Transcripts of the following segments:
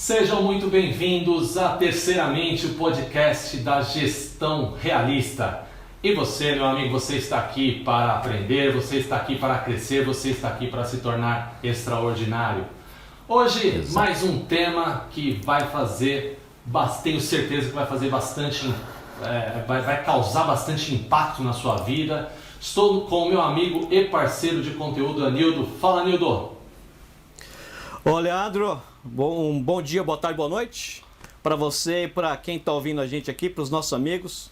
Sejam muito bem-vindos a Terceiramente, o podcast da gestão realista. E você, meu amigo, você está aqui para aprender, você está aqui para crescer, você está aqui para se tornar extraordinário. Hoje, mais um tema que vai fazer, tenho certeza que vai fazer bastante, vai causar bastante impacto na sua vida. Estou com o meu amigo e parceiro de conteúdo, Anildo. Fala, Anildo. Ô, Leandro, um bom dia, boa tarde, boa noite para você e para quem está ouvindo a gente aqui, para os nossos amigos.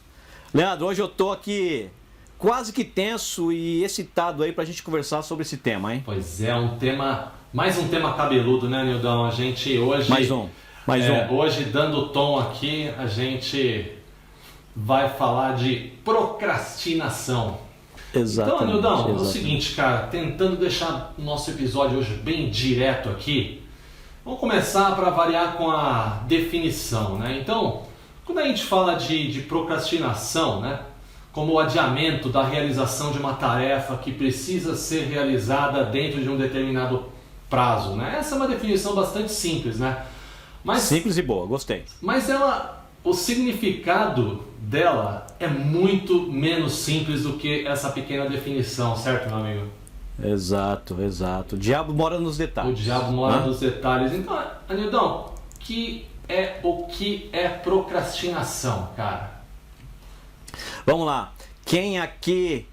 Leandro, hoje eu estou aqui quase que tenso e excitado aí para a gente conversar sobre esse tema, hein? Pois é, mais um tema cabeludo, né, Nildão? A gente hoje... Mais um. Hoje, dando o tom aqui, a gente vai falar de procrastinação. Exatamente. Então, Nildão, é o seguinte, cara, tentando deixar o nosso episódio hoje bem direto aqui, vamos começar para variar com a definição, né? Então, quando a gente fala de procrastinação, né, como o adiamento da realização de uma tarefa que precisa ser realizada dentro de um determinado prazo, né? Essa é uma definição bastante simples, né? Simples e boa, gostei. Mas o significado dela é muito menos simples do que essa pequena definição, certo, meu amigo? Exato. O diabo mora nos detalhes. O diabo mora nos detalhes. Então, Anildão, o que é procrastinação, cara? Vamos lá. Quem aqui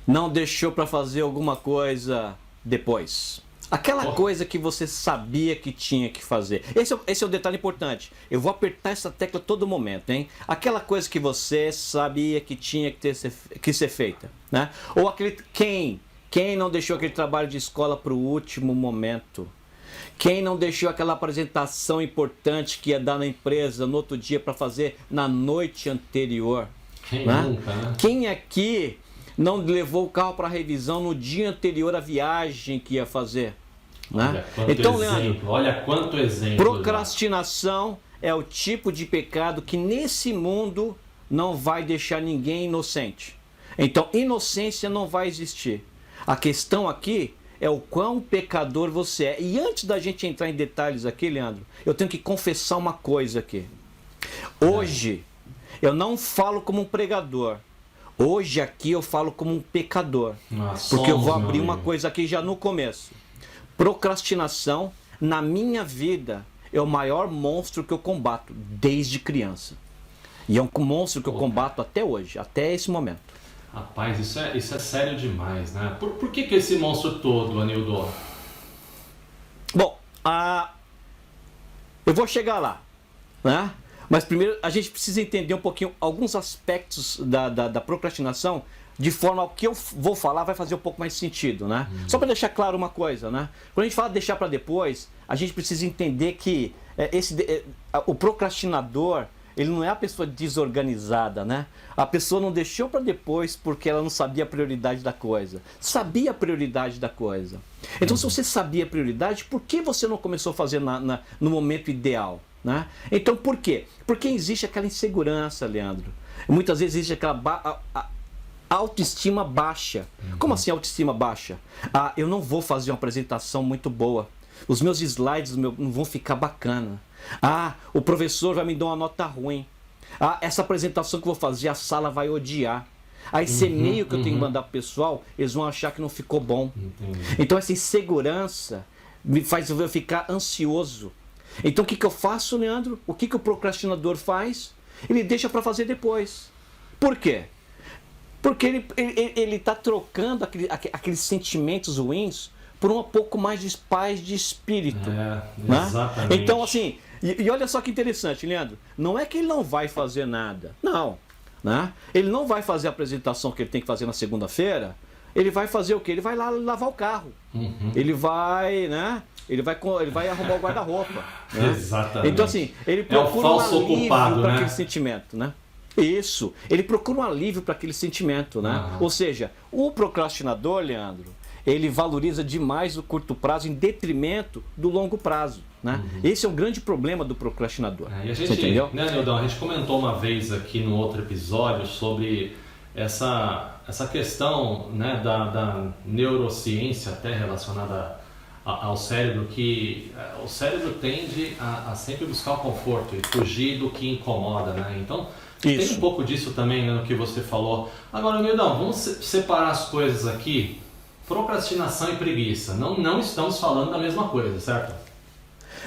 não deixou para fazer alguma coisa depois? Aquela coisa que você sabia que tinha que fazer. Esse é o detalhe importante. Eu vou apertar essa tecla a todo momento, hein? Aquela coisa que você sabia que tinha que ser feita, né? Ou quem não deixou aquele trabalho de escola para o último momento? Quem não deixou aquela apresentação importante que ia dar na empresa no outro dia para fazer na noite anterior? Quem né? nunca, né? Quem aqui não levou o carro para revisão no dia anterior à viagem que ia fazer? Né? Então, Leandro, olha quanto exemplo. Procrastinação é o tipo de pecado que nesse mundo não vai deixar ninguém inocente. Então, inocência não vai existir. A questão aqui é o quão pecador você é. E antes da gente entrar em detalhes aqui, Leandro, eu tenho que confessar uma coisa aqui. Hoje, eu não falo como um pregador. Hoje aqui eu falo como um pecador. Porque eu vou abrir uma coisa aqui já no começo. Procrastinação, na minha vida, é o maior monstro que eu combato desde criança. E é um monstro que eu combato até hoje, até esse momento. Rapaz, isso é sério demais, né? Por que esse monstro todo, Anildo? Bom, eu vou chegar lá, né? Mas primeiro a gente precisa entender um pouquinho alguns aspectos da procrastinação, de forma ao que eu vou falar vai fazer um pouco mais sentido, né? Só para deixar claro uma coisa, né? Quando a gente fala de deixar para depois, a gente precisa entender que o procrastinador, ele não é a pessoa desorganizada, né? A pessoa não deixou para depois porque ela não sabia a prioridade da coisa. Sabia a prioridade da coisa. Então, se você sabia a prioridade, por que você não começou a fazer no momento ideal? Né? Então, por quê? Porque existe aquela insegurança, Leandro. Muitas vezes existe aquela autoestima baixa. Como assim autoestima baixa? Eu não vou fazer uma apresentação muito boa. Os meus slides não vão ficar bacana. O professor vai me dar uma nota ruim. Essa apresentação que eu vou fazer, a sala vai odiar. Esse e-mail que eu tenho que mandar para o pessoal, eles vão achar que não ficou bom. Então essa insegurança me faz eu ficar ansioso. Então o que eu faço, Leandro? O que o procrastinador faz? Ele deixa para fazer depois. Por quê? Porque ele está trocando aqueles sentimentos ruins por um pouco mais de paz de espírito. Né? Exatamente. Então, assim, e olha só que interessante, Leandro. Não é que ele não vai fazer nada. Não. Né? Ele não vai fazer a apresentação que ele tem que fazer na segunda-feira. Ele vai fazer o quê? Ele vai lá lavar o carro. Ele vai, né? Ele vai arrumar o guarda-roupa. Né? Exatamente. Então, assim, ele procura um alívio para aquele sentimento, né? Isso. Ele procura um alívio para aquele sentimento, né? Ou seja, o procrastinador, Leandro, ele valoriza demais o curto prazo em detrimento do longo prazo, né? Esse é o grande problema do procrastinador. E a gente, você entendeu? Né, Nildão, a gente comentou uma vez aqui no outro episódio sobre essa questão, né, da neurociência até relacionada ao cérebro que o cérebro tende a sempre buscar o conforto e fugir do que incomoda, né? Então, tem um pouco disso também, né, no que você falou. Agora, Nildão, vamos separar as coisas aqui. Procrastinação e preguiça. Não estamos falando da mesma coisa, certo?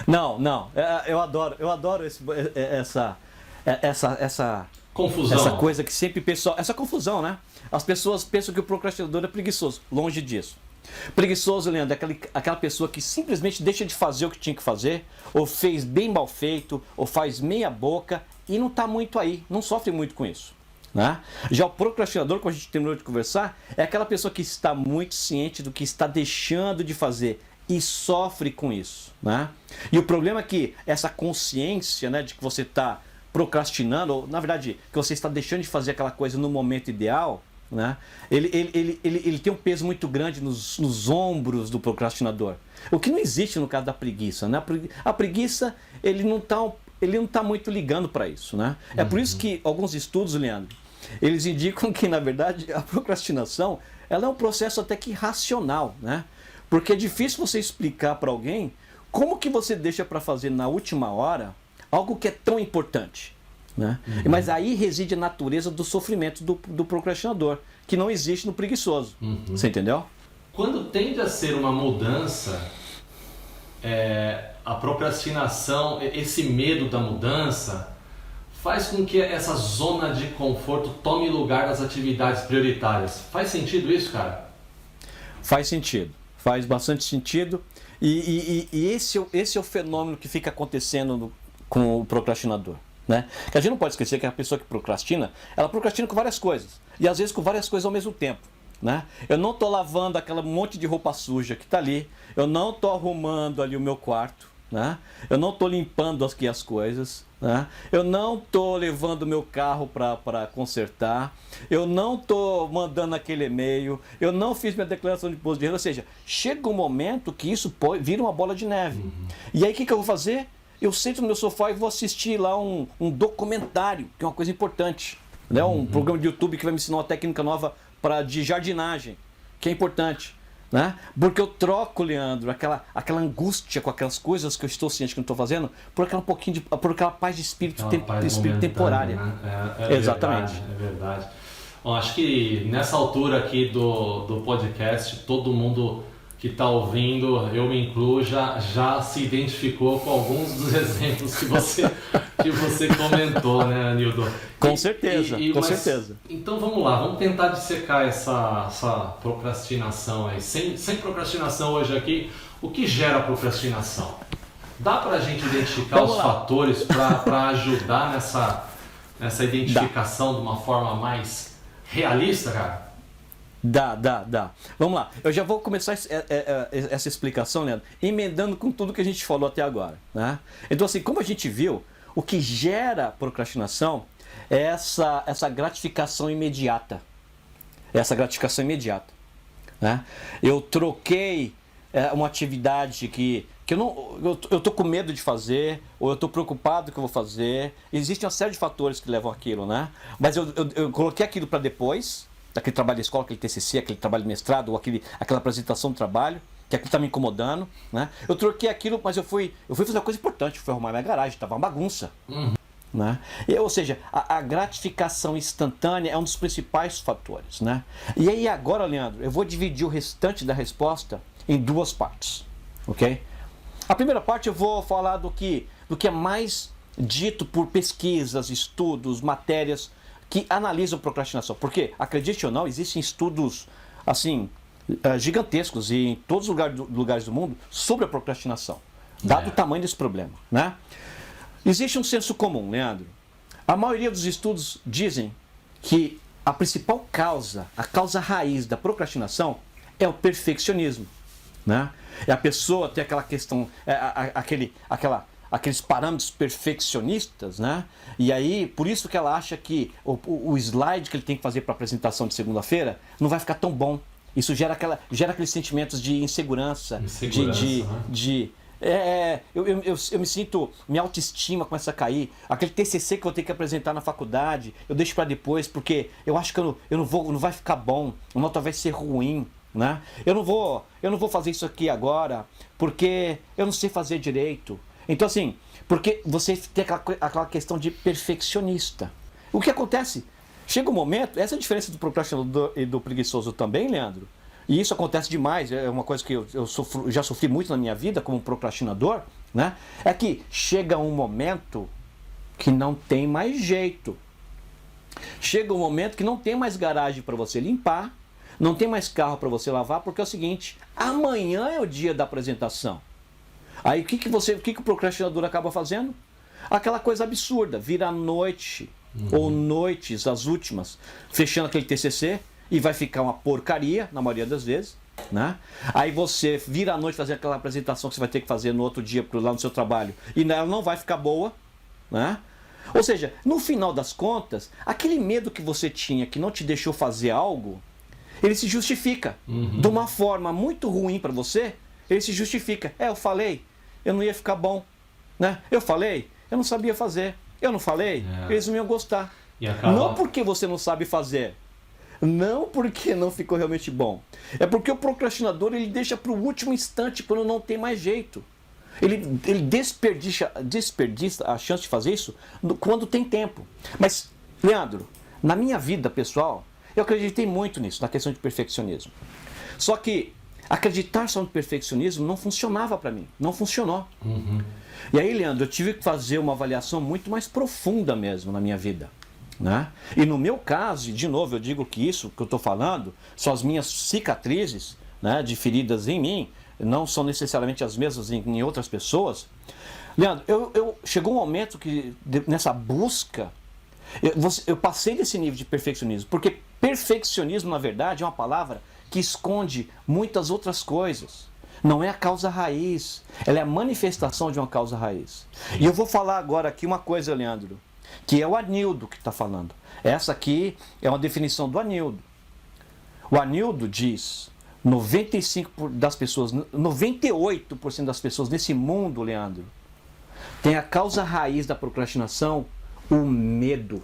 Não. Eu adoro essa confusão. Essa coisa que sempre pessoal, essa confusão, né? As pessoas pensam que o procrastinador é preguiçoso. Longe disso. Preguiçoso, Leandro, é aquela pessoa que simplesmente deixa de fazer o que tinha que fazer, ou fez bem mal feito, ou faz meia boca e não está muito aí, não sofre muito com isso. Né? Já o procrastinador, como a gente terminou de conversar, é aquela pessoa que está muito ciente do que está deixando de fazer e sofre com isso. Né? E o problema é que essa consciência, né, de que você está procrastinando, ou na verdade que você está deixando de fazer aquela coisa no momento ideal, né? Ele tem um peso muito grande nos ombros do procrastinador. O que não existe no caso da preguiça. Né? A preguiça, ele não está muito ligando para isso. Né? É por isso que alguns estudos, Leandro, eles indicam que, na verdade, a procrastinação ela é um processo até que racional. Né? Porque é difícil você explicar para alguém como que você deixa para fazer na última hora algo que é tão importante. Né? Mas aí reside a natureza do sofrimento do procrastinador, que não existe no preguiçoso. Você entendeu? Quando tende a ser uma mudança, a procrastinação, esse medo da mudança, faz com que essa zona de conforto tome lugar das atividades prioritárias. Faz sentido isso, cara? Faz sentido. Faz bastante sentido. E esse é o fenômeno que fica acontecendo com o procrastinador. Né? Que a gente não pode esquecer que a pessoa que procrastina, ela procrastina com várias coisas. E às vezes com várias coisas ao mesmo tempo. Né? Eu não estou lavando aquele monte de roupa suja que está ali. Eu não estou arrumando ali o meu quarto. Né? Eu não estou limpando aqui as coisas. Né? Eu não estou levando o meu carro para consertar. Eu não estou mandando aquele e-mail. Eu não fiz minha declaração de imposto de renda. Ou seja, chega um momento que isso vira uma bola de neve. E aí o que eu vou fazer? Eu sento no meu sofá e vou assistir lá um documentário, que é uma coisa importante. Né? Um programa de YouTube que vai me ensinar uma técnica nova de jardinagem, que é importante. Né? Porque eu troco, Leandro, aquela angústia com aquelas coisas que eu estou ciente que não estou fazendo, por aquela paz de espírito, temporária. Né? Exatamente. Verdade, é verdade. Bom, acho que nessa altura aqui do podcast, todo mundo que está ouvindo, eu me incluo, já se identificou com alguns dos exemplos que você comentou, né, Nildo? Com certeza, com certeza. Então vamos lá, vamos tentar dissecar essa procrastinação aí. Sem procrastinação hoje aqui, o que gera procrastinação? Dá para a gente identificar os fatores para ajudar nessa identificação de uma forma mais realista, cara? Dá. Vamos lá. Eu já vou começar essa explicação, Leandro, emendando com tudo que a gente falou até agora. Né? Então, assim, como a gente viu, o que gera procrastinação é essa gratificação imediata. Né? Eu troquei uma atividade que eu estou com medo de fazer, ou eu estou preocupado que eu vou fazer. Existe uma série de fatores que levam aquilo, né? Mas eu coloquei aquilo para depois, daquele trabalho da escola, aquele TCC, aquele trabalho de mestrado, ou aquela apresentação do trabalho, que aquilo está me incomodando, né? Eu troquei aquilo, mas eu fui fazer uma coisa importante, fui arrumar minha garagem, estava uma bagunça. Né? Ou seja, a gratificação instantânea é um dos principais fatores. Né? E aí agora, Leandro, eu vou dividir o restante da resposta em duas partes. Ok? A primeira parte eu vou falar do que é mais dito por pesquisas, estudos, matérias que analisam procrastinação. Porque, acredite ou não, existem estudos assim gigantescos e em todos os lugares do mundo sobre a procrastinação, dado o tamanho desse problema. Né? Existe um senso comum, Leandro. A maioria dos estudos dizem que a principal causa, a causa raiz da procrastinação é o perfeccionismo. Né? É a pessoa ter aquela questão, aqueles parâmetros perfeccionistes, né? E aí, por isso que ela acha que o slide que ele tem que fazer para a apresentação de segunda-feira não vai ficar tão bom. Isso gera aqueles sentimentos de insegurança, eu me sinto, minha autoestima começa a cair. Aquele TCC que eu tenho que apresentar na faculdade, eu deixo para depois porque eu acho que não vai ficar bom, a nota vai ser ruim. né? Eu não vou fazer isso aqui agora porque eu não sei fazer direito. Então assim, porque você tem aquela questão de perfeccionista. O que acontece? Chega um momento, essa é a diferença do procrastinador e do preguiçoso também, Leandro. E isso acontece demais, é uma coisa que eu já sofri muito na minha vida como procrastinador, né? É que chega um momento que não tem mais jeito. Chega um momento que não tem mais garagem para você limpar, não tem mais carro para você lavar, porque é o seguinte, amanhã é o dia da apresentação. Aí o que o procrastinador acaba fazendo? Aquela coisa absurda, vira à noite, ou noites, as últimas, fechando aquele TCC, e vai ficar uma porcaria, na maioria das vezes, né? Aí você vira à noite fazer aquela apresentação que você vai ter que fazer no outro dia lá no seu trabalho, e ela não vai ficar boa, né? Ou seja, no final das contas, aquele medo que você tinha que não te deixou fazer algo, ele se justifica. De uma forma muito ruim para você, ele se justifica. Eu falei, eu não ia ficar bom, né? Eu falei, eu não sabia fazer. Eu não falei, eles não iam gostar. Não porque você não sabe fazer, não porque não ficou realmente bom. É porque o procrastinador ele deixa para o último instante, quando não tem mais jeito. Ele desperdiça a chance de fazer isso quando tem tempo. Mas, Leandro, na minha vida pessoal, eu acreditei muito nisso, na questão de perfeccionismo. Só que acreditar só no perfeccionismo não funcionava para mim, não funcionou. E aí, Leandro, eu tive que fazer uma avaliação muito mais profunda mesmo na minha vida, né? E no meu caso, de novo, eu digo que isso que eu estou falando são as minhas cicatrizes, né, de feridas em mim, não são necessariamente as mesmas em outras pessoas. Leandro, chegou um momento que nessa busca, eu passei desse nível de perfeccionismo, porque perfeccionismo, na verdade, é uma palavra que esconde muitas outras coisas. Não é a causa raiz, ela é a manifestação de uma causa raiz. E eu vou falar agora aqui uma coisa, Leandro, que é o Anildo que está falando. Essa aqui é uma definição do Anildo. O Anildo diz, 98% das pessoas nesse mundo, Leandro, tem a causa raiz da procrastinação, o medo.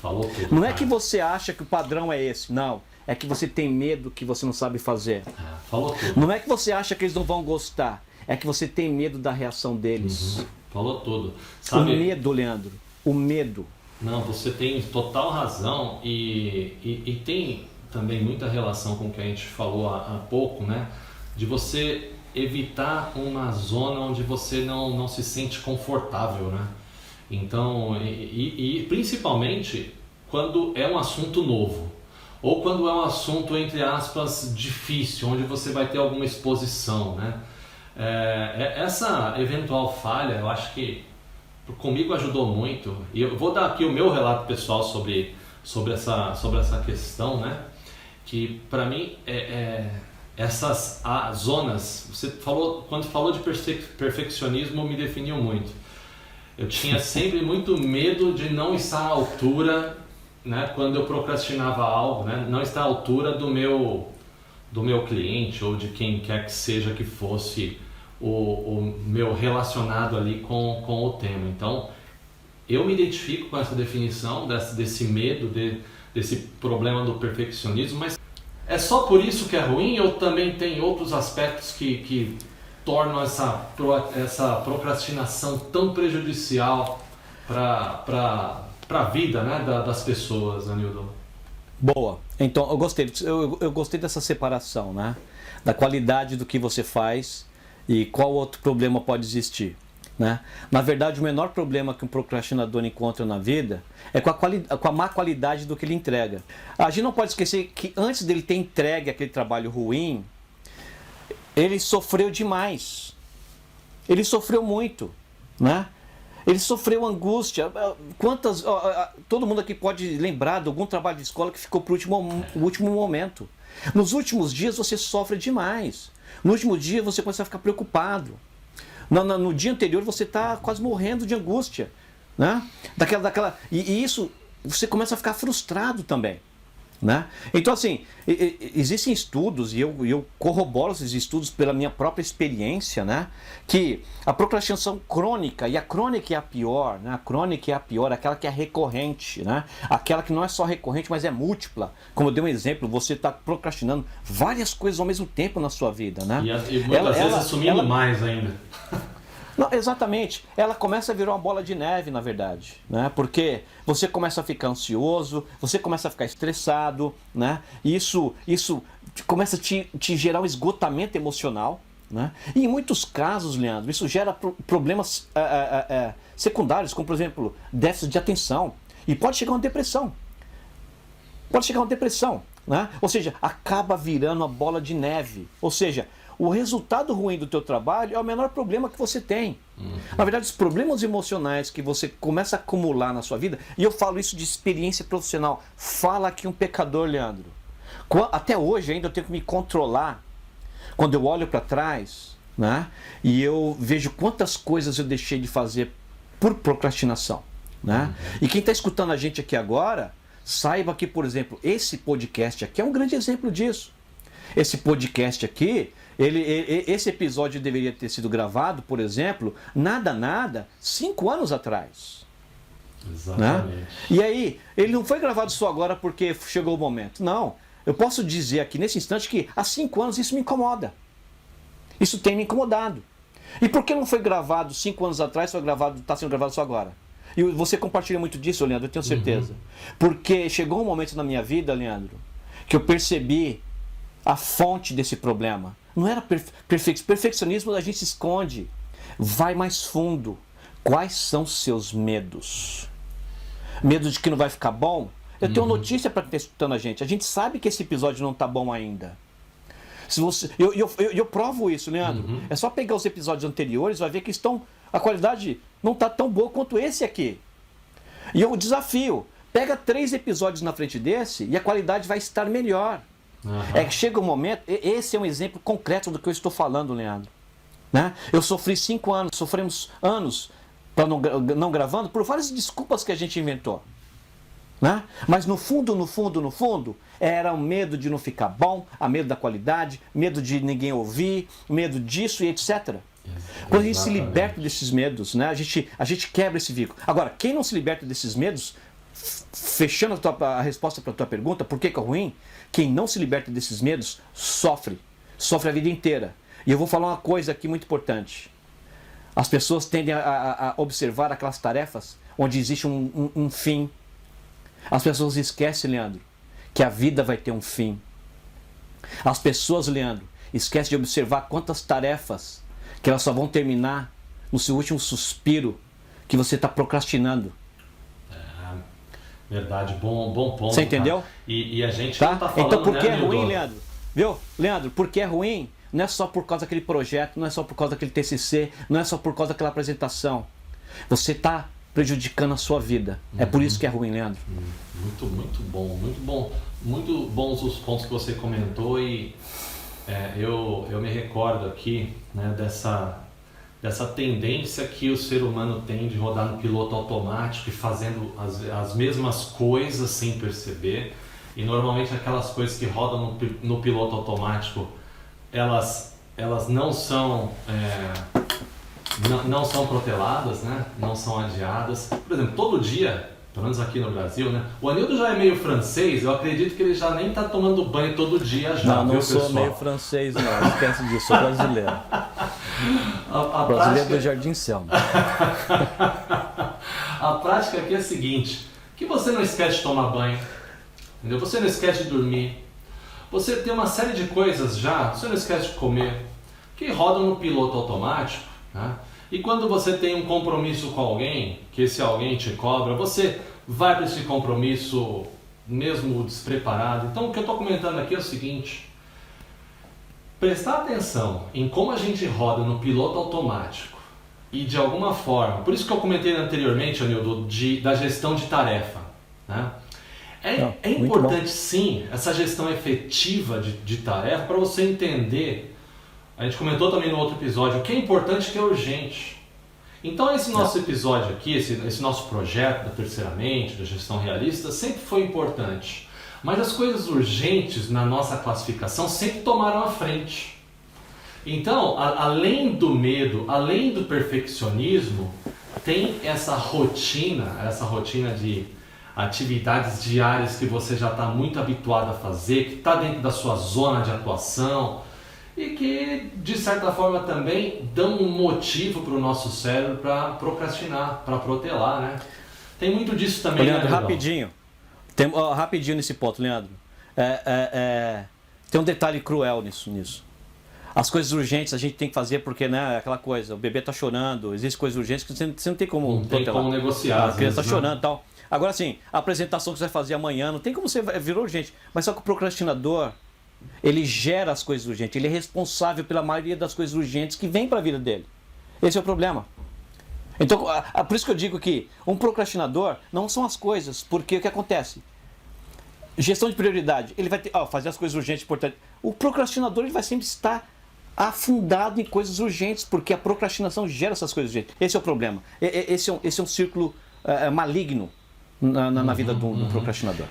Falou tudo, não é que você acha que o padrão é esse, não. É que você tem medo que você não sabe fazer. Falou tudo. Não é que você acha que eles não vão gostar, é que você tem medo da reação deles. Falou tudo. Sabe? O medo, Leandro, o medo. Não, você tem total razão e tem também muita relação com o que a gente falou há pouco, né? De você evitar uma zona onde você não se sente confortável, né? Então, e principalmente quando é um assunto novo. Ou quando é um assunto, entre aspas, difícil, onde você vai ter alguma exposição, né? Essa eventual falha, eu acho que comigo ajudou muito. E eu vou dar aqui o meu relato pessoal sobre essa questão, né? Que para mim, essas zonas, quando falou de perfeccionismo, me definiu muito. Eu tinha sempre muito medo de não estar à altura, né, quando eu procrastinava algo, né, não estar à altura do meu cliente ou de quem quer que seja que fosse o meu relacionado ali com o tema. Então, eu me identifico com essa definição desse medo, desse problema do perfeccionismo, mas é só por isso que é ruim ou também tem outros aspectos que tornam essa procrastinação tão prejudicial para a vida, né, das pessoas, Anildo? Boa. Então, eu gostei dessa separação, né? Da qualidade do que você faz e qual outro problema pode existir, né? Na verdade, o menor problema que um procrastinador encontra na vida é com a má qualidade do que ele entrega. A gente não pode esquecer que antes dele ter entregue aquele trabalho ruim, ele sofreu demais. Ele sofreu muito, né? Ele sofreu angústia. Todo mundo aqui pode lembrar de algum trabalho de escola que ficou para o último momento. Nos últimos dias você sofre demais. No último dia você começa a ficar preocupado. No dia anterior você está quase morrendo de angústia, né? E isso você começa a ficar frustrado também. Né? Então, assim, existem estudos, e eu corroboro esses estudos pela minha própria experiência, né? Que a procrastinação crônica, e a crônica é a pior, né? A crônica é a pior, aquela que é recorrente, né? Aquela que não é só recorrente, mas é múltipla. Como eu dei um exemplo, você está procrastinando várias coisas ao mesmo tempo na sua vida, né? E muitas vezes assumindo mais ainda. Não, exatamente. Ela começa a virar uma bola de neve, na verdade, né? Porque você começa a ficar ansioso, você começa a ficar estressado, né? E isso começa a te gerar um esgotamento emocional, né? E em muitos casos, Leandro, isso gera problemas secundários, como, por exemplo, déficit de atenção. E pode chegar a uma depressão. Né? Ou seja, acaba virando uma bola de neve. Ou seja, o resultado ruim do teu trabalho é o menor problema que você tem. Na verdade, os problemas emocionais que você começa a acumular na sua vida, e eu falo isso de experiência profissional, fala aqui um pecador, Leandro. Até hoje ainda eu tenho que me controlar quando eu olho para trás, né? E eu vejo quantas coisas eu deixei de fazer por procrastinação, né? E quem está escutando a gente aqui agora, saiba que, por exemplo, esse podcast aqui é um grande exemplo disso. Esse podcast aqui, esse episódio deveria ter sido gravado, por exemplo, 5 anos atrás. Exatamente. Né? E aí, ele não foi gravado só agora porque chegou o momento. Não. Eu posso dizer aqui nesse instante que há 5 anos isso me incomoda. Isso tem me incomodado. E por que não foi gravado 5 anos atrás, está sendo gravado só agora? E você compartilha muito disso, Leandro, eu tenho certeza. Porque chegou um momento na minha vida, Leandro, que eu percebi a fonte desse problema. Não era perfeccionismo, a gente se esconde. Vai mais fundo. Quais são seus medos? Medo de que não vai ficar bom? Eu tenho uma notícia para quem está escutando a gente. A gente sabe que esse episódio não está bom ainda. Se você, eu provo isso, Leandro. É só pegar os episódios anteriores, vai ver que a qualidade não está tão boa quanto esse aqui. E eu desafio, pega 3 episódios na frente desse e a qualidade vai estar melhor. É que chega um momento, esse é um exemplo concreto do que eu estou falando, Leandro. Né? Eu sofri 5 anos, sofremos anos para não gravando por várias desculpas que a gente inventou. Né? Mas no fundo, era o medo de não ficar bom, a medo da qualidade, medo de ninguém ouvir, medo disso e etc. Quando a gente se liberta desses medos, né? a gente quebra esse vínculo. Agora, quem não se liberta desses medos, fechando a resposta para a tua pergunta, por que é ruim? Quem não se liberta desses medos sofre a vida inteira. E eu vou falar uma coisa aqui muito importante. As pessoas tendem a observar aquelas tarefas onde existe um fim. As pessoas esquecem, Leandro, que a vida vai ter um fim. As pessoas, Leandro, esquecem de observar quantas tarefas que elas só vão terminar no seu último suspiro que você está procrastinando. Verdade, bom ponto. Você entendeu? Tá? E a gente tá? não está falando... Então por que é ruim, Leandro? Viu? Leandro, por que é ruim? Não é só por causa daquele projeto, não é só por causa daquele TCC, não é só por causa daquela apresentação. Você está prejudicando a sua vida. É por isso que é ruim, Leandro. Muito bom. Muito bons os pontos que você comentou e eu me recordo aqui, né, dessa tendência que o ser humano tem de rodar no piloto automático e fazendo as mesmas coisas sem perceber. E normalmente aquelas coisas que rodam no piloto automático, elas não são não são proteladas, né? Não são adiadas. Por exemplo, todo dia, pelo menos aqui no Brasil, né? O Anildo já é meio francês, eu acredito que ele já nem está tomando banho todo dia já, não viu, sou pessoal? meio francês não, esquece disso, sou brasileiro. Brasileiro do Jardim Selma. A prática aqui é a seguinte, que você não esquece de tomar banho, entendeu? Você não esquece de dormir, você tem uma série de coisas já, você não esquece de comer, que rodam no piloto automático, né? E quando você tem um compromisso com alguém, que esse alguém te cobra, você vai para esse compromisso mesmo despreparado. Então o que eu estou comentando aqui é o seguinte, prestar atenção em como a gente roda no piloto automático e de alguma forma, por isso que eu comentei anteriormente, Anildo, da gestão de tarefa, né? É importante sim essa gestão efetiva de tarefa para você entender, a gente comentou também no outro episódio, o que é importante e o que é urgente. Então esse nosso episódio aqui, esse nosso projeto da Terceiramente, da gestão realista, sempre foi importante. Mas as coisas urgentes na nossa classificação sempre tomaram a frente. Então, além do medo, além do perfeccionismo, tem essa rotina de atividades diárias que você já está muito habituado a fazer, que está dentro da sua zona de atuação e que, de certa forma, também dão um motivo para o nosso cérebro para procrastinar, para protelar, né? Tem muito disso também, Leandro, né, rapidinho. Rapidinho nesse ponto, Leandro. Tem um detalhe cruel nisso. As coisas urgentes a gente tem que fazer porque, né, aquela coisa, o bebê está chorando, existem coisas urgentes que você não tem como não tem como negociar. A criança está chorando e tal. Agora sim, a apresentação que você vai fazer amanhã, não tem como você virou urgente. Mas só que o procrastinador, ele gera as coisas urgentes, ele é responsável pela maioria das coisas urgentes que vêm para a vida dele. Esse é o problema. Então, por isso que eu digo que um procrastinador não são as coisas, porque o que acontece? Gestão de prioridade, ele vai ter, fazer as coisas urgentes importantes. O procrastinador ele vai sempre estar afundado em coisas urgentes, porque a procrastinação gera essas coisas urgentes. Esse é o problema. Esse é um círculo maligno na vida do procrastinador.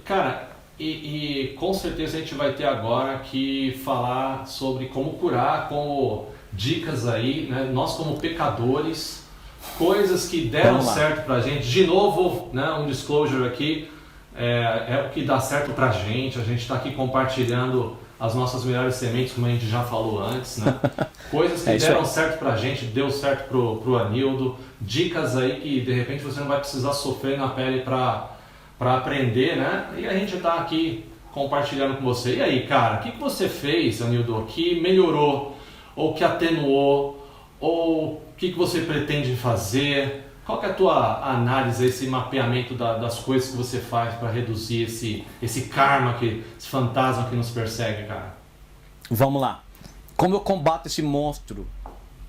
Cara, e com certeza a gente vai ter agora que falar sobre como curar, como dicas aí, né? Nós como pecadores, coisas que deram certo pra gente. De novo, né, um disclosure aqui, é o que dá certo pra gente. A gente está aqui compartilhando as nossas melhores sementes, como a gente já falou antes, né? Coisas que deram certo pra gente, deu certo pro Anildo, dicas aí que de repente você não vai precisar sofrer na pele pra aprender, né? E a gente tá aqui compartilhando com você. E aí, cara, o que você fez, Anildo, que melhorou, ou que atenuou, ou o que você pretende fazer? Qual que é a tua análise, esse mapeamento das coisas que você faz para reduzir esse karma, esse fantasma que nos persegue, cara? Vamos lá. Como eu combato esse monstro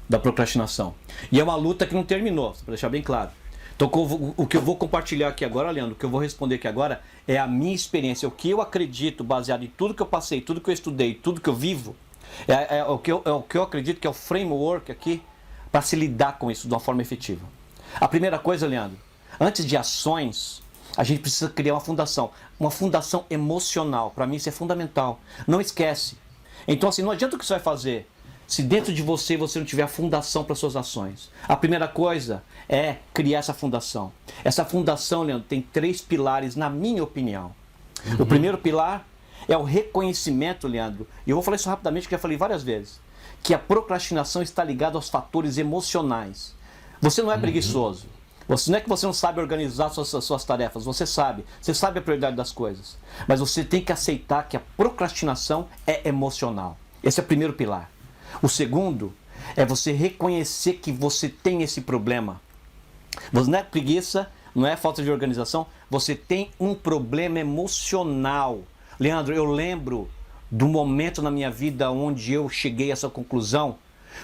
da procrastinação? E é uma luta que não terminou, para deixar bem claro. Então o que eu vou compartilhar aqui agora, Leandro, o que eu vou responder aqui agora é a minha experiência, o que eu acredito, baseado em tudo que eu passei, tudo que eu estudei, tudo que eu vivo, é o que eu acredito que é o framework aqui para se lidar com isso de uma forma efetiva. A primeira coisa, Leandro, antes de ações, a gente precisa criar uma fundação emocional. Para mim isso é fundamental. Não esquece. Então assim, não adianta o que você vai fazer se dentro de você não tiver a fundação para suas ações. A primeira coisa é criar essa fundação. Essa fundação, Leandro, tem 3 pilares, na minha opinião. O primeiro pilar é o reconhecimento, Leandro, e eu vou falar isso rapidamente, que eu já falei várias vezes, que a procrastinação está ligada aos fatores emocionais. Você não é preguiçoso. Não é que você não sabe organizar suas tarefas, você sabe a prioridade das coisas. Mas você tem que aceitar que a procrastinação é emocional. Esse é o primeiro pilar. O segundo é você reconhecer que você tem esse problema. Você não é preguiça, não é falta de organização, você tem um problema emocional. Leandro, eu lembro do momento na minha vida onde eu cheguei a essa conclusão,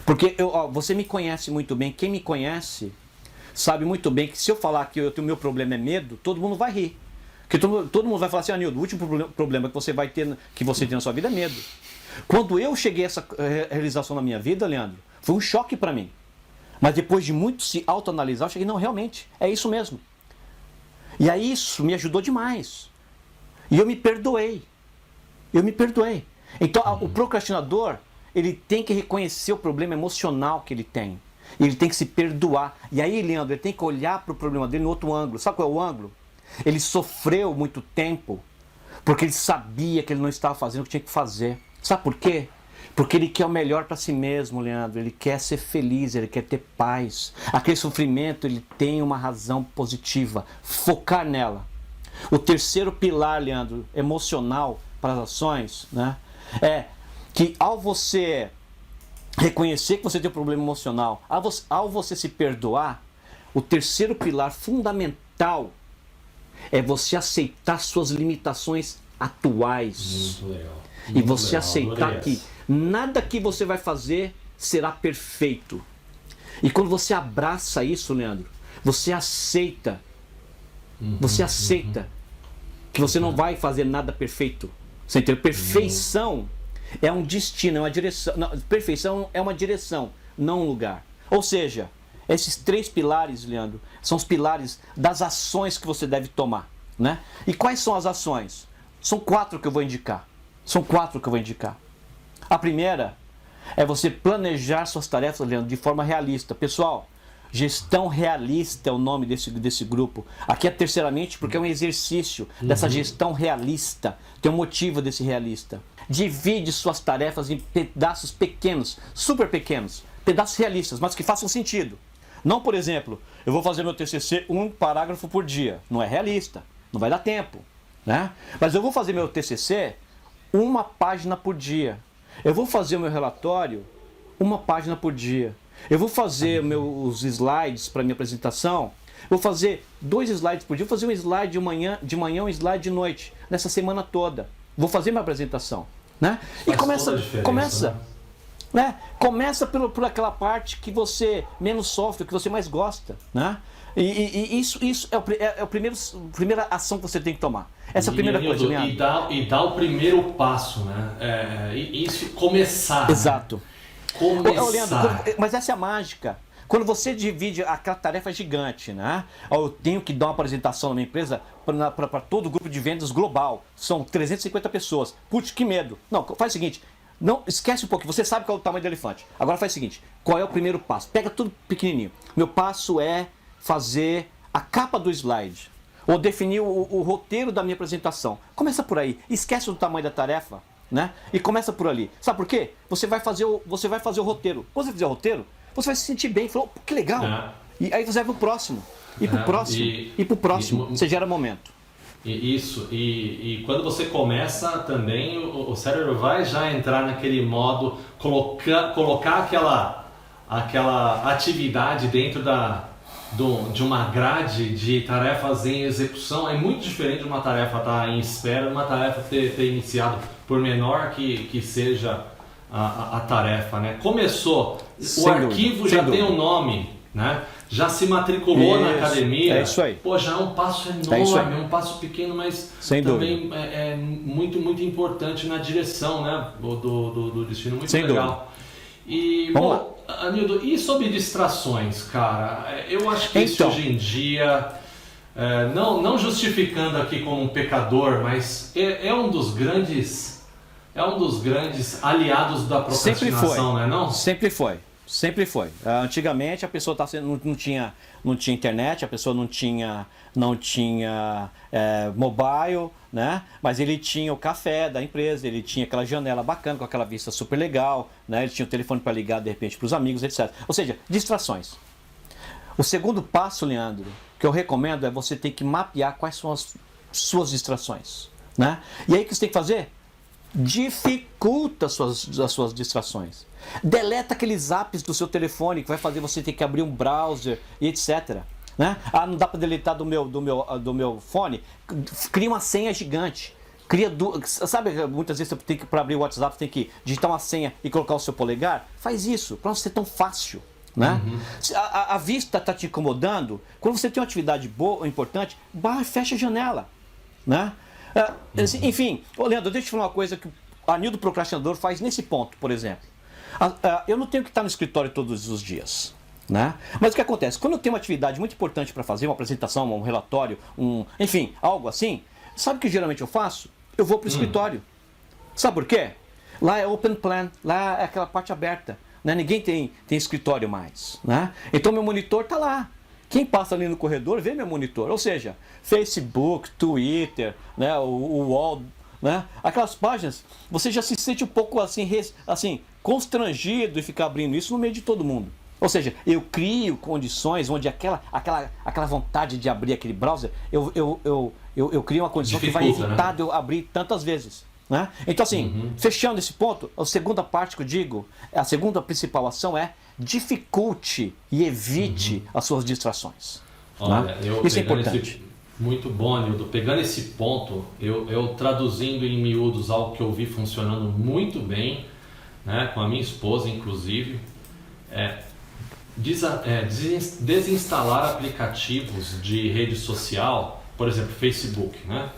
porque você me conhece muito bem, quem me conhece sabe muito bem que se eu falar que o meu problema é medo, todo mundo vai rir. Porque todo mundo vai falar assim, Anildo, o último problema que você tem na sua vida é medo. Quando eu cheguei a essa realização na minha vida, Leandro, foi um choque para mim. Mas depois de muito se autoanalisar, eu cheguei, não, realmente, é isso mesmo. E aí isso me ajudou demais. E eu me perdoei. Então o procrastinador, ele tem que reconhecer o problema emocional que ele tem. Ele tem que se perdoar. E aí, Leandro, ele tem que olhar para o problema dele no outro ângulo. Sabe qual é o ângulo? Ele sofreu muito tempo porque ele sabia que ele não estava fazendo o que tinha que fazer. Sabe por quê? Porque ele quer o melhor para si mesmo, Leandro. Ele quer ser feliz, ele quer ter paz. Aquele sofrimento, ele tem uma razão positiva. Focar nela. O terceiro pilar, Leandro, emocional para as ações, né, é que ao você reconhecer que você tem um problema emocional, ao você se perdoar, o terceiro pilar fundamental é você aceitar suas limitações atuais. Muito legal. E você aceitar que nada que você vai fazer será perfeito. E quando você abraça isso, Leandro, você aceita. Você aceita que você não vai fazer nada perfeito. Você entendeu? Perfeição é um destino, é uma direção. Não, perfeição é uma direção, não um lugar. Ou seja, esses 3 pilares, Leandro, são os pilares das ações que você deve tomar, né? E quais são as ações? São 4 que eu vou indicar. A primeira é você planejar suas tarefas, Leandro, de forma realista. Pessoal, gestão realista é o nome desse grupo. Aqui é terceiramente porque é um exercício dessa gestão realista. Tem um motivo desse realista. Divide suas tarefas em pedaços pequenos, super pequenos. Pedaços realistas, mas que façam sentido. Não, por exemplo, eu vou fazer meu TCC 1 parágrafo por dia. Não é realista. Não vai dar tempo. Né? Mas eu vou fazer meu TCC 1 página por dia. Eu vou fazer o meu relatório 1 página por dia. Eu vou fazer meus slides para minha apresentação. Vou fazer 2 slides por dia. Vou fazer um slide de manhã, um slide de noite. Nessa semana toda. Vou fazer minha apresentação. Né? E começa. Né? Começa por aquela parte que você menos sofre, que você mais gosta. Né? E isso é a primeira ação que você tem que tomar. Essa é a primeira coisa. E dá o primeiro passo, né? Isso, começar. Exato. Né? Leandro, mas essa é a mágica. Quando você divide aquela tarefa gigante, né? Eu tenho que dar uma apresentação na minha empresa para todo o grupo de vendas global. São 350 pessoas. Putz, que medo. Não, faz o seguinte. Não, esquece um pouquinho, você sabe qual é o tamanho do elefante. Agora faz o seguinte, qual é o primeiro passo? Pega tudo pequenininho. Meu passo é fazer a capa do slide, ou definir o roteiro da minha apresentação. Começa por aí, esquece do tamanho da tarefa, né? E começa por ali. Sabe por quê? Você vai fazer o roteiro. Quando você fizer o roteiro, você vai se sentir bem, falou, que legal. E aí você vai pro próximo, e pro próximo, você gera momento. E quando você começa também, o cérebro vai já entrar naquele modo, colocar aquela atividade dentro de uma grade de tarefas em execução. É muito diferente de uma tarefa estar em espera, de uma tarefa ter iniciado, por menor que seja a tarefa. Né? Começou, o arquivo já tem um nome, né? Já se matriculou na academia. É isso aí. Pô, já é um passo enorme, é um passo pequeno, mas também é muito, muito importante na direção, né, do destino. Muito legal. E, bom, Anildo, e sobre distrações, cara? Eu acho que isso hoje em dia, não justificando aqui como um pecador, mas é um dos grandes aliados da procrastinação, né, não? Sempre foi. Sempre foi. Antigamente a pessoa não tinha internet, a pessoa não tinha mobile, né? Mas ele tinha o café da empresa, ele tinha aquela janela bacana com aquela vista super legal, né? Ele tinha o telefone para ligar de repente para os amigos, etc. Ou seja, distrações. O segundo passo, Leandro, que eu recomendo é você ter que mapear quais são as suas distrações, né? E aí o que você tem que fazer? Dificulta as suas distrações. Deleta aqueles apps do seu telefone que vai fazer você ter que abrir um browser e etc. Né? Não dá para deletar do meu fone? Cria uma senha gigante. Sabe, muitas vezes você tem que, para abrir o WhatsApp, você tem que digitar uma senha e colocar o seu polegar? Faz isso, para não ser tão fácil. Né? A vista está te incomodando. Quando você tem uma atividade boa ou importante, fecha a janela. Né? Enfim, Leandro, deixa eu te falar uma coisa que o Anildo Procrastinador faz nesse ponto, por exemplo. Eu não tenho que estar no escritório todos os dias, né? Mas o que acontece? Quando eu tenho uma atividade muito importante para fazer, uma apresentação, um relatório, enfim, algo assim, sabe o que geralmente eu faço? Eu vou para o escritório. Sabe por quê? Lá é open plan, lá é aquela parte aberta, né? Ninguém tem escritório mais, né? Então meu monitor está lá. Quem passa ali no corredor vê meu monitor, ou seja, Facebook, Twitter, né? o UOL, né? Aquelas páginas, você já se sente um pouco assim constrangido em ficar abrindo isso no meio de todo mundo. Ou seja, eu crio condições onde aquela vontade de abrir aquele browser, eu crio uma condição que vai evitar de eu abrir tantas vezes. Né? Então assim, fechando esse ponto, a segunda parte que eu digo, a segunda principal ação é dificulte e evite as suas distrações. Olha, né? Isso é importante. Muito bom, Anildo. Pegando esse ponto, eu traduzindo em miúdos algo que eu vi funcionando muito bem, né, com a minha esposa, inclusive, desinstalar aplicativos de rede social, por exemplo, Facebook. Né?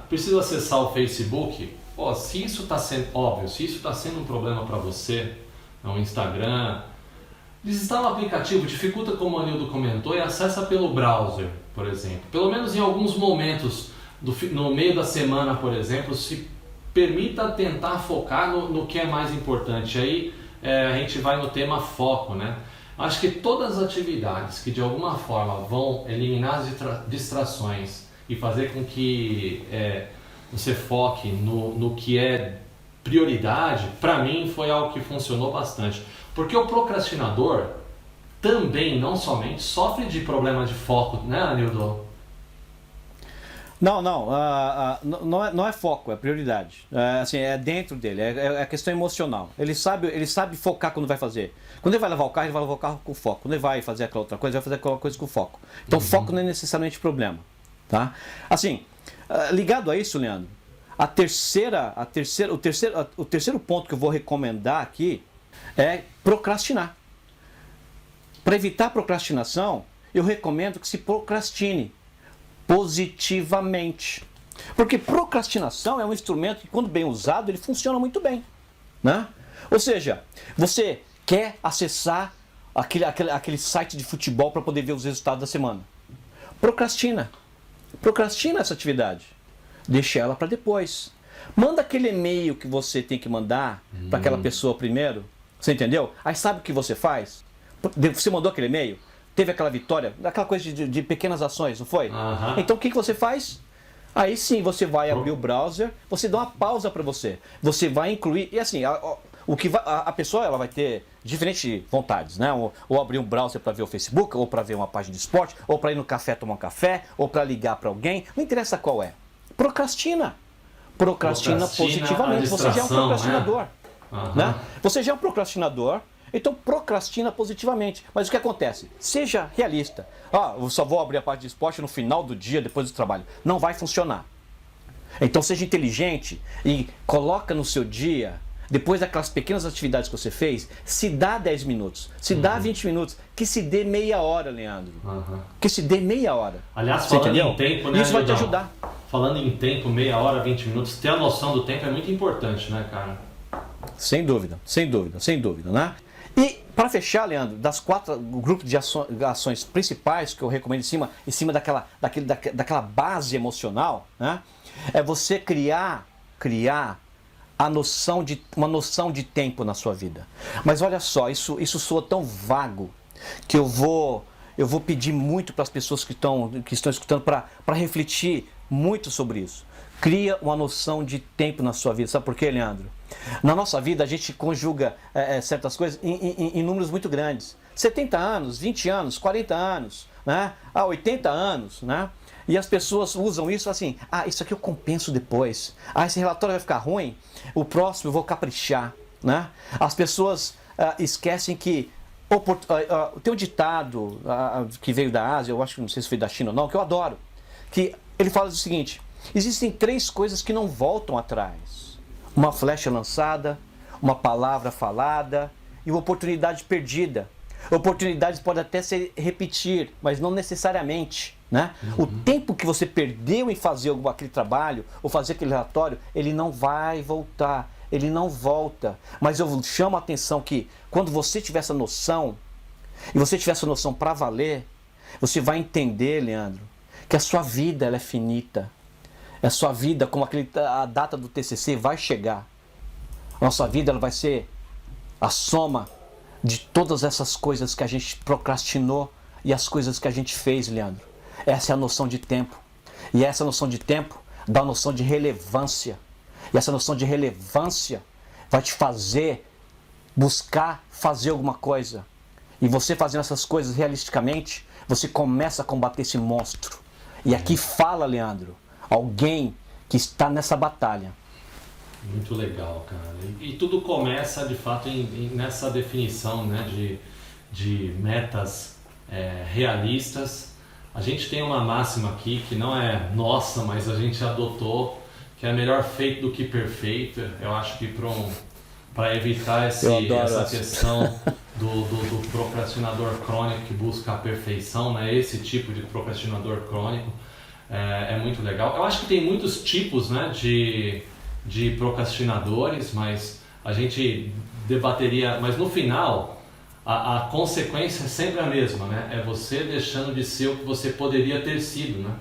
Precisa acessar o Facebook. Se isso está sendo óbvio, se isso está sendo um problema para você, no Instagram, desinstala o aplicativo, dificulta como o Anildo comentou e acessa pelo browser, por exemplo. Pelo menos em alguns momentos no meio da semana, por exemplo, se permita tentar focar no que é mais importante. Aí a gente vai no tema foco, né? Acho que todas as atividades que de alguma forma vão eliminar as distrações e fazer com que você foque no que é prioridade, para mim foi algo que funcionou bastante. Porque o procrastinador também, não somente, sofre de problema de foco, né, Anildo? Não é foco, é prioridade. Assim, é dentro dele, é questão emocional. Ele sabe focar quando vai fazer. Quando ele vai lavar o carro, ele vai lavar o carro com foco. Quando ele vai fazer aquela outra coisa, ele vai fazer aquela coisa com foco. Então, foco não é necessariamente problema. Tá? Assim, ligado a isso, Leandro, o terceiro ponto que eu vou recomendar aqui é procrastinar. Para evitar a procrastinação, eu recomendo que se procrastine positivamente. Porque procrastinação é um instrumento que, quando bem usado, ele funciona muito bem. Né? Ou seja, você quer acessar aquele site de futebol para poder ver os resultados da semana. Procrastina. Procrastina essa atividade. Deixa ela para depois. Manda aquele e-mail que você tem que mandar para aquela pessoa primeiro. Você entendeu? Aí sabe o que você faz? Você mandou aquele e-mail, teve aquela vitória, aquela coisa de pequenas ações, não foi? Então o que você faz? Aí sim você vai abrir o browser, você dá uma pausa para você. Você vai incluir, e assim, a pessoa ela vai ter diferentes vontades, né? Ou abrir um browser para ver o Facebook, ou para ver uma página de esporte, ou para ir no café tomar um café, ou para ligar para alguém, não interessa qual é. Procrastina positivamente, você já é um procrastinador. Né? Você já é um procrastinador, então procrastina positivamente. Mas o que acontece? Seja realista. Eu só vou abrir a parte de esporte no final do dia, depois do trabalho. Não vai funcionar. Então seja inteligente e coloca no seu dia, depois daquelas pequenas atividades que você fez, se dá 10 minutos, se dá 20 minutos, que se dê meia hora, Leandro. Que se dê meia hora. Aliás, falando em tempo, né? Isso vai te ajudar. Falando em tempo, meia hora, 20 minutos, ter a noção do tempo é muito importante, né, cara? Sem dúvida, né? E para fechar, Leandro, das 4 grupos de ações principais que eu recomendo em cima daquela base emocional, né? É você criar uma noção de tempo na sua vida. Mas olha só, isso soa tão vago que eu vou pedir muito para as pessoas que estão escutando para refletir muito sobre isso. Cria uma noção de tempo na sua vida. Sabe por quê, Leandro? Na nossa vida a gente conjuga certas coisas em números muito grandes. 70 anos, 20 anos, 40 anos, né? 80 anos, né? E as pessoas usam isso assim, isso aqui eu compenso depois. Esse relatório vai ficar ruim, o próximo eu vou caprichar, né? As pessoas esquecem que tem um ditado que veio da Ásia, eu acho que não sei se foi da China ou não, que eu adoro, que ele fala o seguinte: existem 3 coisas que não voltam atrás. Uma flecha lançada, uma palavra falada e uma oportunidade perdida. Oportunidades podem até se repetir, mas não necessariamente, né? O tempo que você perdeu em fazer aquele trabalho ou fazer aquele relatório, ele não vai voltar, ele não volta. Mas eu chamo a atenção que quando você tiver essa noção, e você tiver essa noção para valer, você vai entender, Leandro, que a sua vida ela é finita. A sua vida, como a data do TCC vai chegar. A nossa vida ela vai ser a soma de todas essas coisas que a gente procrastinou e as coisas que a gente fez, Leandro. Essa é a noção de tempo. E essa noção de tempo dá a noção de relevância. E essa noção de relevância vai te fazer buscar fazer alguma coisa. E você fazendo essas coisas realisticamente, você começa a combater esse monstro. E aqui fala, Leandro, alguém que está nessa batalha. Muito legal, cara. E tudo começa, de fato, nessa definição, né, de metas realistas. A gente tem uma máxima aqui que não é nossa, mas a gente adotou, que é melhor feito do que perfeito. Eu acho que para evitar essa questão do procrastinador crônico que busca a perfeição, né, esse tipo de procrastinador crônico, é muito legal. Eu acho que tem muitos tipos, né, de procrastinadores, mas a gente debateria, mas no final a consequência é sempre a mesma, né? É você deixando de ser o que você poderia ter sido, né?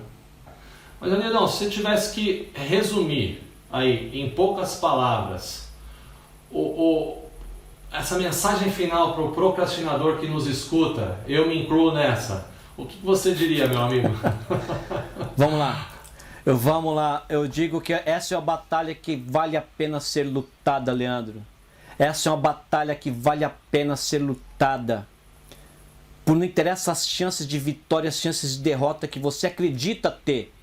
Mas, Anildão, se você tivesse que resumir aí em poucas palavras essa mensagem final para o procrastinador que nos escuta, eu me incluo nessa, o que você diria, meu amigo? Vamos lá. Eu digo que essa é uma batalha que vale a pena ser lutada, Leandro. Essa é uma batalha que vale a pena ser lutada. Por não interessa as chances de vitória, as chances de derrota que você acredita ter.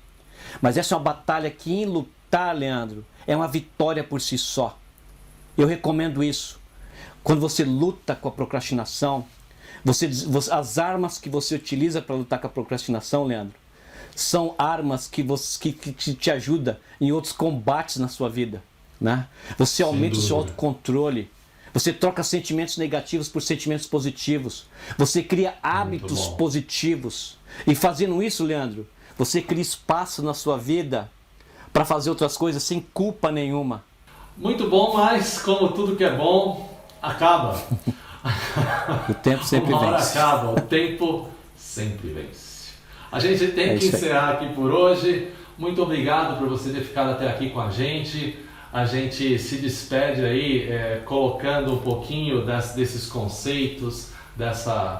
Mas essa é uma batalha que em lutar, Leandro, é uma vitória por si só. Eu recomendo isso. Quando você luta com a procrastinação, as armas que você utiliza para lutar com a procrastinação, Leandro, são armas que te ajudam em outros combates na sua vida, né? Você aumenta o seu autocontrole, você troca sentimentos negativos por sentimentos positivos, você cria hábitos positivos. E fazendo isso, Leandro, você cria espaço na sua vida para fazer outras coisas sem culpa nenhuma. Muito bom, mas como tudo que é bom, acaba. O tempo sempre vence. Uma hora acaba, o tempo sempre vence. A gente tem que encerrar aqui por hoje. Muito obrigado por você ter ficado até aqui com a gente. A gente se despede aí colocando um pouquinho desses conceitos,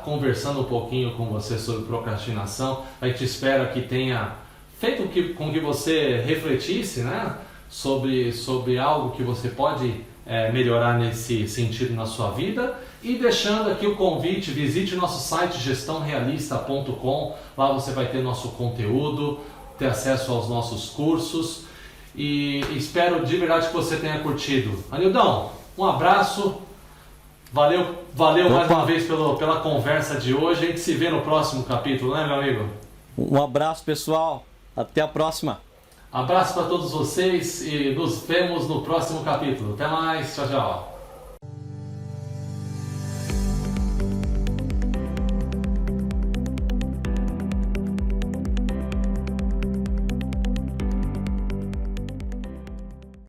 conversando um pouquinho com você sobre procrastinação. A gente espera que tenha feito com que você refletisse, né, sobre algo que você pode melhorar nesse sentido na sua vida. E deixando aqui o convite, visite o nosso site gestãorealista.com. Lá você vai ter nosso conteúdo, ter acesso aos nossos cursos. E espero de verdade que você tenha curtido. Anildão, um abraço. Valeu mais uma vez pela conversa de hoje. A gente se vê no próximo capítulo, né, meu amigo? Um abraço, pessoal. Até a próxima. Abraço para todos vocês e nos vemos no próximo capítulo. Até mais. Tchau, tchau.